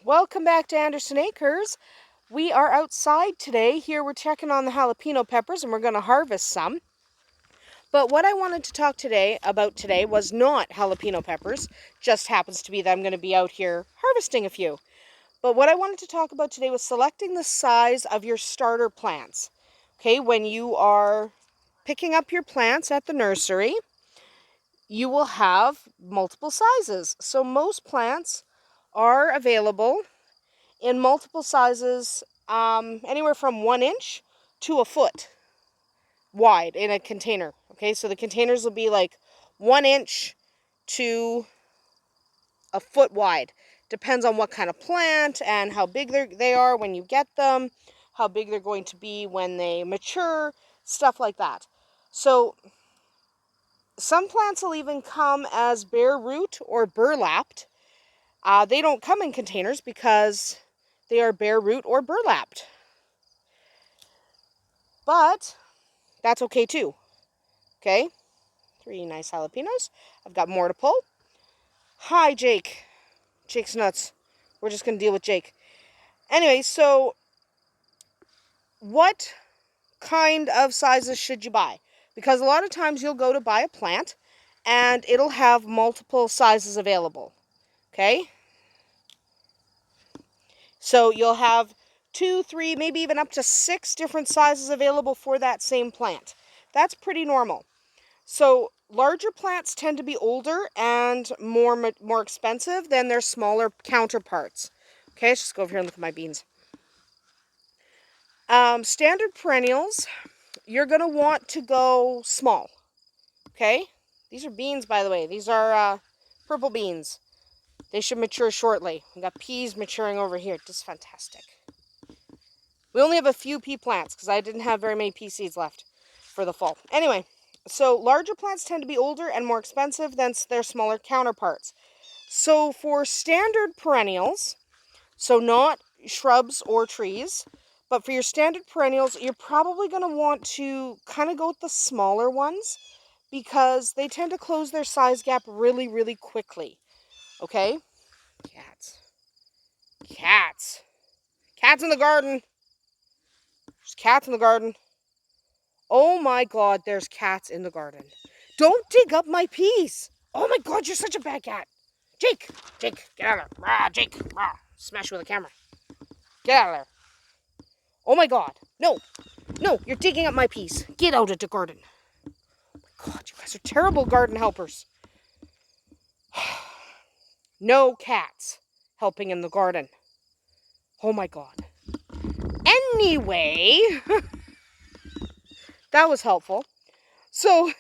Welcome back to Andersen Acres. We are outside today. Here we're checking on the jalapeno peppers and we're going to harvest some. But what I wanted to talk about today was not jalapeno peppers. Just happens to be that I'm going to be out here harvesting a few. But what I wanted to talk about today was selecting the size of your starter plants. Okay, when you are picking up your plants at the nursery, you will have multiple sizes. So most plants are available in multiple sizes, anywhere from 1 inch to a foot wide in a container. Okay, so the containers will be like 1 inch to a foot wide. Depends on what kind of plant and how big they are when you get them, how big they're going to be when they mature, stuff like that. So some plants will even come as bare root or burlapped. They don't come in containers because they are bare root or burlapped. But that's okay too. Okay, 3 nice jalapenos. I've got more to pull. Hi, Jake. Jake's nuts. We're just going to deal with Jake. Anyway, so what kind of sizes should you buy? Because a lot of times you'll go to buy a plant and it'll have multiple sizes available. Okay? So you'll have 2, 3, maybe even up to 6 different sizes available for that same plant. That's pretty normal. So larger plants tend to be older and more expensive than their smaller counterparts. Okay, let's just go over here and look at my beans. Standard perennials, you're going to want to go small. Okay, these are beans, by the way. These are purple beans. They should mature shortly. We got peas maturing over here. Just fantastic. We only have a few pea plants because I didn't have very many pea seeds left for the fall. Anyway, so larger plants tend to be older and more expensive than their smaller counterparts. So for standard perennials, so not shrubs or trees, but for your standard perennials, you're probably going to want to kind of go with the smaller ones because they tend to close their size gap really, really quickly. Okay? Cats. Cats. Cats in the garden. There's cats in the garden. Oh my God, there's cats in the garden. Don't dig up my peas. Oh my God, you're such a bad cat. Jake, get out of there. Rah, Jake, rah. Smash you with a camera. Get out of there. Oh my God, no, you're digging up my peas. Get out of the garden. Oh my God, you guys are terrible garden helpers. No cats helping in the garden. Oh my God. Anyway, that was helpful. So,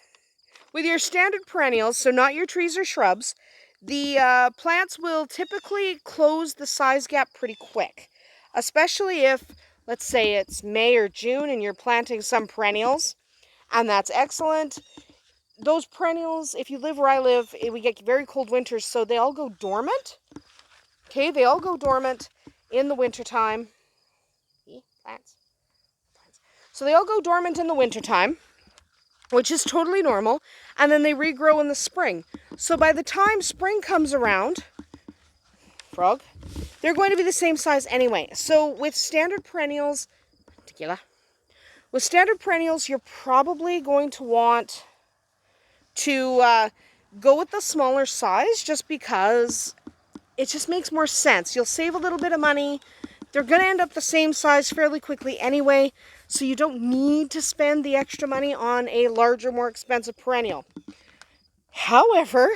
with your standard perennials, so not your trees or shrubs, the plants will typically close the size gap pretty quick, especially if, let's say it's May or June and you're planting some perennials, and that's excellent. Those perennials, if you live where I live, we get very cold winters, so they all go dormant. Okay, they all go dormant in the wintertime. Plants. So they all go dormant in the wintertime, which is totally normal, and then they regrow in the spring. So by the time spring comes around, frog, they're going to be the same size anyway. So with standard perennials, tequila, with standard perennials, you're probably going to want to go with the smaller size just because it just makes more sense. You'll save a little bit of money. They're going to end up the same size fairly quickly anyway, so you don't need to spend the extra money on a larger, more expensive perennial. However,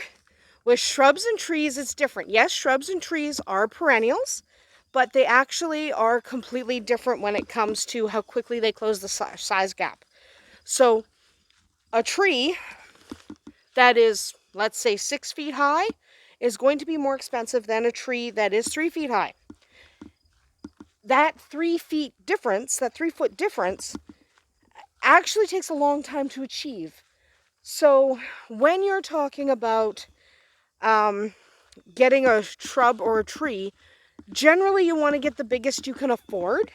with shrubs and trees, it's different. Yes, shrubs and trees are perennials, but they actually are completely different when it comes to how quickly they close the size gap. So a tree that is, let's say, 6 feet high is going to be more expensive than a tree that is 3 feet high. That 3 feet difference, that 3 foot difference, actually takes a long time to achieve. So when you're talking about getting a shrub or a tree, generally you want to get the biggest you can afford,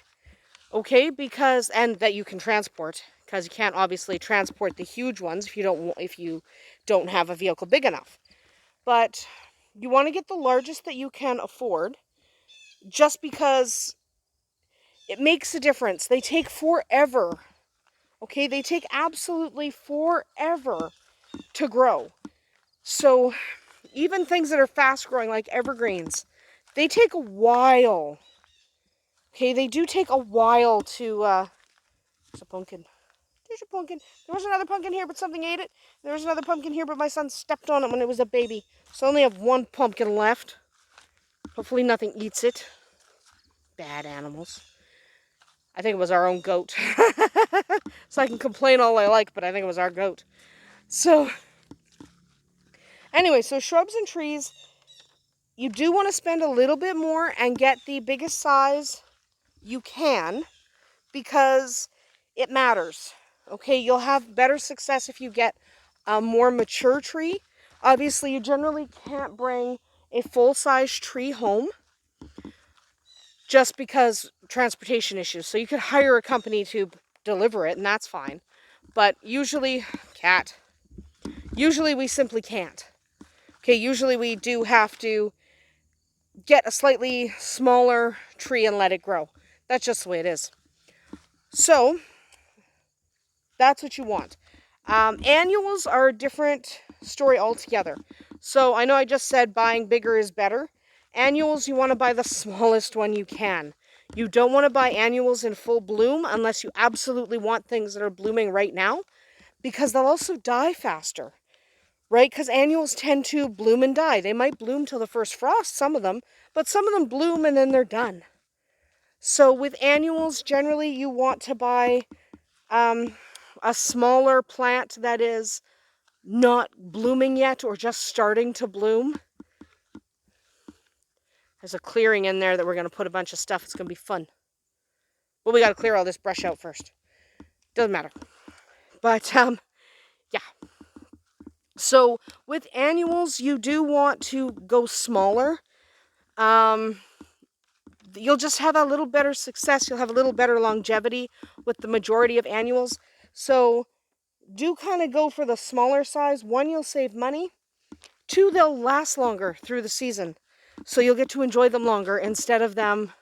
okay? Because, and that you can transport, because you can't obviously transport the huge ones if you don't have a vehicle big enough. But you want to get the largest that you can afford. just because it makes a difference. They take forever. Okay, they take absolutely forever to grow. So even things that are fast growing like evergreens, they take a while. Okay, they do take a while to, there's a pumpkin. There's a pumpkin. There was another pumpkin here, but something ate it. There was another pumpkin here, but my son stepped on it when it was a baby. So I only have one pumpkin left. Hopefully nothing eats it. Bad animals. I think it was our own goat. So I can complain all I like, but I think it was our goat. So, anyway, so shrubs and trees, you do want to spend a little bit more and get the biggest size you can, because it matters. Okay, you'll have better success if you get a more mature tree. Obviously, you generally can't bring a full-size tree home just because transportation issues. So you could hire a company to deliver it, and that's fine. But usually, usually we simply can't. Okay, usually we do have to get a slightly smaller tree and let it grow. That's just the way it is. So, that's what you want. Annuals are a different story altogether. So, I know I just said buying bigger is better. Annuals, you want to buy the smallest one you can. You don't want to buy annuals in full bloom unless you absolutely want things that are blooming right now, because they'll also die faster, right? Because annuals tend to bloom and die. They might bloom till the first frost, some of them, but some of them bloom and then they're done. So with annuals, generally you want to buy a smaller plant that is not blooming yet or just starting to bloom. There's a clearing in there that we're going to put a bunch of stuff. It's going to be fun. But we got to clear all this brush out first. Doesn't matter. But, yeah. So, with annuals, you do want to go smaller. You'll just have a little better success. You'll have a little better longevity with the majority of annuals. So, do kind of go for the smaller size. One, you'll save money. Two, they'll last longer through the season. So you'll get to enjoy them longer instead of them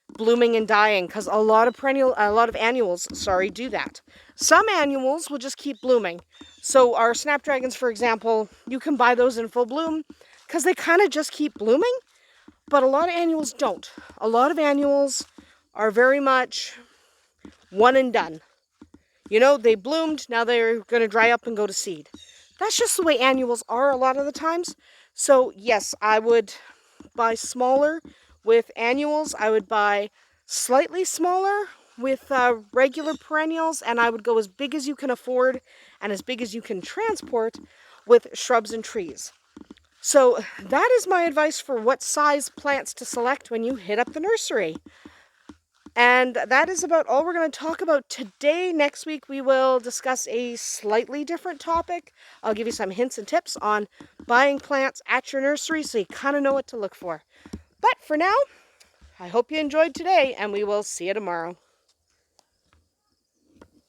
blooming and dying, because a lot of annuals, do that. Some annuals will just keep blooming. So our snapdragons, for example, you can buy those in full bloom because they kind of just keep blooming, but a lot of annuals don't. A lot of annuals are very much one and done. You know, they bloomed, now they're going to dry up and go to seed. That's just the way annuals are a lot of the times. So yes, I would buy smaller with annuals. I would buy slightly smaller with regular perennials, and I would go as big as you can afford and as big as you can transport with shrubs and trees. So that is my advice for what size plants to select when you hit up the nursery. And that is about all we're going to talk about today. Next week we will discuss a slightly different topic. I'll give you some hints and tips on buying plants at your nursery so you kind of know what to look for. But for now, I hope you enjoyed today, and we will see you tomorrow.